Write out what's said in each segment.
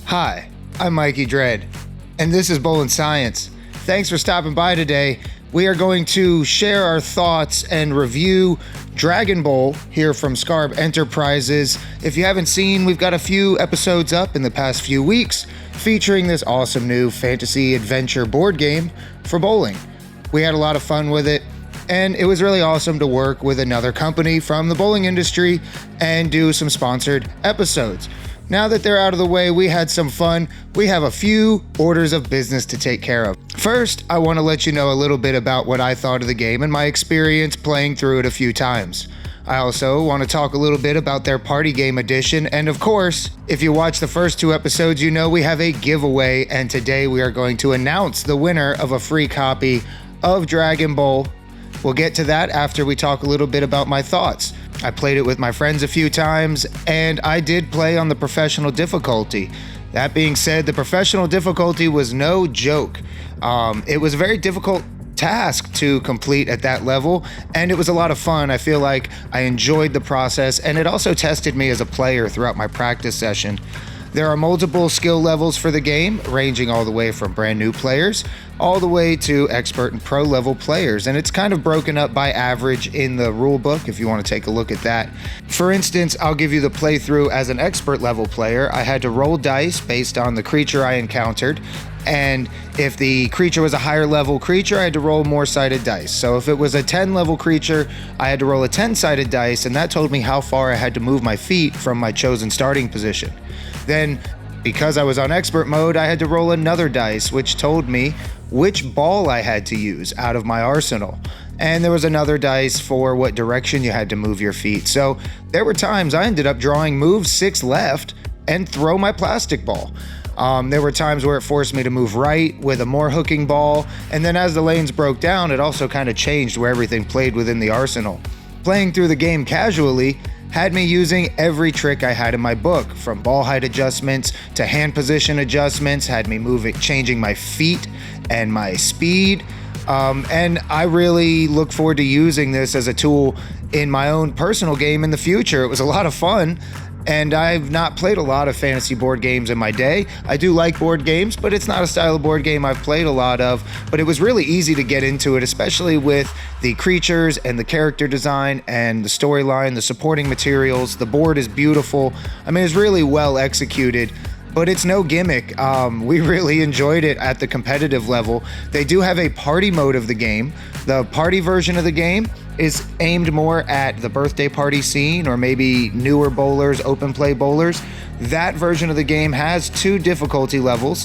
Hi, I'm Mikey Dread, and this is Bowling Science. Thanks for stopping by today. We are going to share our thoughts and review Dragon Bowl here from SCARB Enterprises. If you haven't seen, we've got a few episodes up in the past few weeks featuring this awesome new fantasy adventure board game for bowling. We had a lot of fun with it, and it was really awesome to work with another company from the bowling industry and do some sponsored episodes. Now that they're out of the way, we had some fun. We have a few orders of business to take care of. First, I want to let you know a little bit about what I thought of the game and my experience playing through it a few times. I also want to talk a little bit about their party game edition, and of course, if you watch the first two episodes, you know we have a giveaway, and today we are going to announce the winner of a free copy of Dragon Bowl. We'll get to that after we talk a little bit about my thoughts. I played it with my friends a few times, and I did play on the professional difficulty. That being said, the professional difficulty was no joke. It was a very difficult task to complete at that level, and it was a lot of fun. I feel like I enjoyed the process, and it also tested me as a player throughout my practice session. There are multiple skill levels for the game, ranging all the way from brand new players all the way to expert and pro level players, and it's kind of broken up by average in the rule book if you want to take a look at that. For instance, I'll give you the playthrough as an expert level player. I had to roll dice based on the creature I encountered, and if the creature was a higher level creature, I had to roll more sided dice. So if it was a 10 level creature, I had to roll a 10-sided dice, and that told me how far I had to move my feet from my chosen starting position. Then, because I was on expert mode, I had to roll another dice, which told me which ball I had to use out of my arsenal. And there was another dice for what direction you had to move your feet. So there were times I ended up drawing move 6 left and throw my plastic ball. There were times where it forced me to move right with a more hooking ball. And then as the lanes broke down, it also kind of changed where everything played within the arsenal. Playing through the game casually had me using every trick I had in my book, from ball height adjustments to hand position adjustments, had me changing my feet and my speed. And I really look forward to using this as a tool in my own personal game in the future. It was a lot of fun, and I've not played a lot of fantasy board games in my day. I do like board games, but it's not a style of board game I've played a lot of. But it was really easy to get into it, especially with the creatures and the character design and the storyline, the supporting materials. The board is beautiful. I mean, it's really well executed, but it's no gimmick. We really enjoyed it at the competitive level. They do have a party mode of the game. The party version of the game is aimed more at the birthday party scene or maybe newer bowlers, open play bowlers. That version of the game has 2 difficulty levels,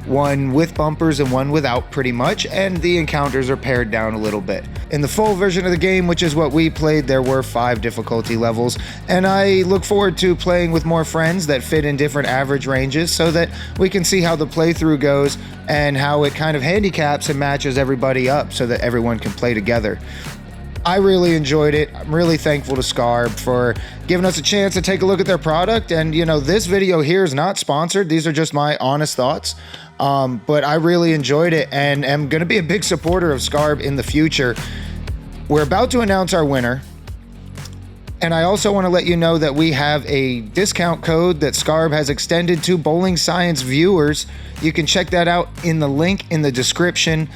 one with bumpers and one without pretty much, and the encounters are pared down a little bit. In the full version of the game, which is what we played, there were 5 difficulty levels, and I look forward to playing with more friends that fit in different average ranges so that we can see how the playthrough goes and how it kind of handicaps and matches everybody up so that everyone can play together. I really enjoyed it. I'm really thankful to SCARB for giving us a chance to take a look at their product. And, you know, this video here is not sponsored. These are just my honest thoughts. But I really enjoyed it and am going to be a big supporter of SCARB in the future. We're about to announce our winner. And I also want to let you know that we have a discount code that SCARB has extended to Bowling Science viewers. You can check that out in the link in the description.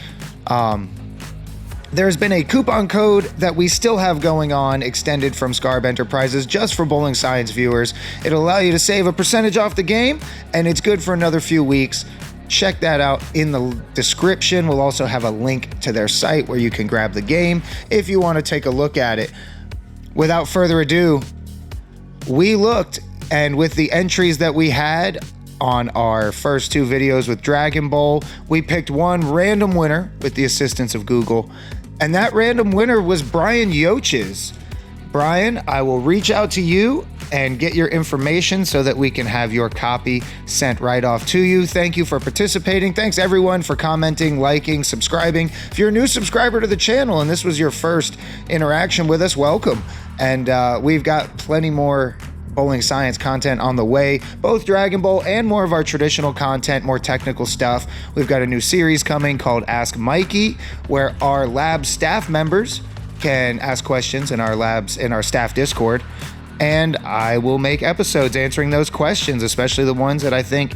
There's been a coupon code that we still have going on, extended from SCARB Enterprises just for Bowling Science viewers. It'll allow you to save a percentage off the game, and it's good for another few weeks. Check that out in the description. We'll also have a link to their site where you can grab the game if you want to take a look at it. Without further ado, we looked, and with the entries that we had on our first 2 videos with Dragon Bowl, we picked one random winner with the assistance of Google. And that random winner was Brian Yoches. Brian, I will reach out to you and get your information so that we can have your copy sent right off to you. Thank you for participating. Thanks everyone for commenting, liking, subscribing. If you're a new subscriber to the channel and this was your first interaction with us, welcome. And we've got plenty more Bowling Science content on the way, both Dragon Bowl and more of our traditional content, more technical stuff. We've got a new series coming called Ask Mikey, where our lab staff members can ask questions in our labs, in our staff Discord, and I will make episodes answering those questions, especially the ones that I think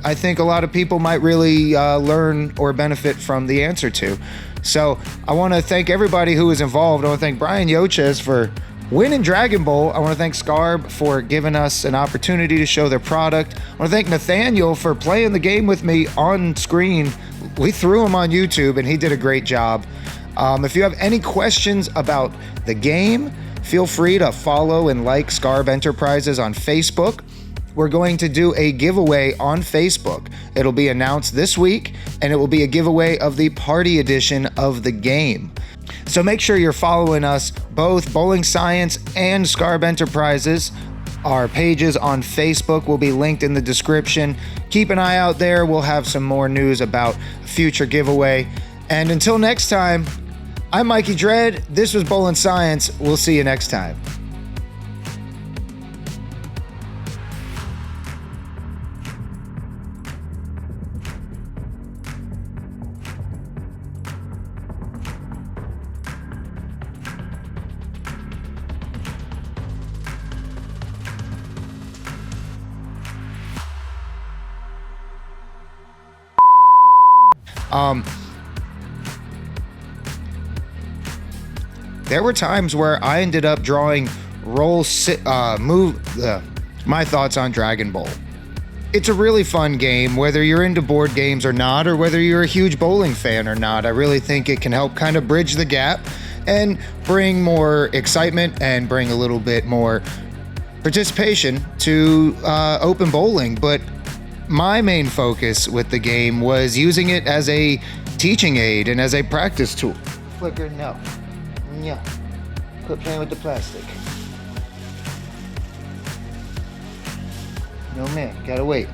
I think a lot of people might really learn or benefit from the answer to. So I want to thank everybody who was involved. I want to thank Brian Yochez for winning Dragon Bowl. I want to thank SCARB for giving us an opportunity to show their product. I want to thank Nathaniel for playing the game with me on screen. We threw him on YouTube and he did a great job. If you have any questions about the game, feel free to follow and like SCARB Enterprises on Facebook. We're going to do a giveaway on Facebook. It'll be announced this week, and it will be a giveaway of the party edition of the game. So make sure you're following us, both Bowling Science and SCARB Enterprises. Our pages on Facebook will be linked in the description. Keep an eye out there. We'll have some more news about a future giveaway. And until next time, I'm Mikey Dread. This was Bowling Science. We'll see you next time. There were times where I ended up drawing my thoughts on Dragon Bowl. It's a really fun game, whether you're into board games or not, or whether you're a huge bowling fan or not. I really think it can help kind of bridge the gap and bring more excitement and bring a little bit more participation to open bowling. But my main focus with the game was using it as a teaching aid and as a practice tool. Flicker, no. Yeah. Quit playing with the plastic. No man, gotta wait.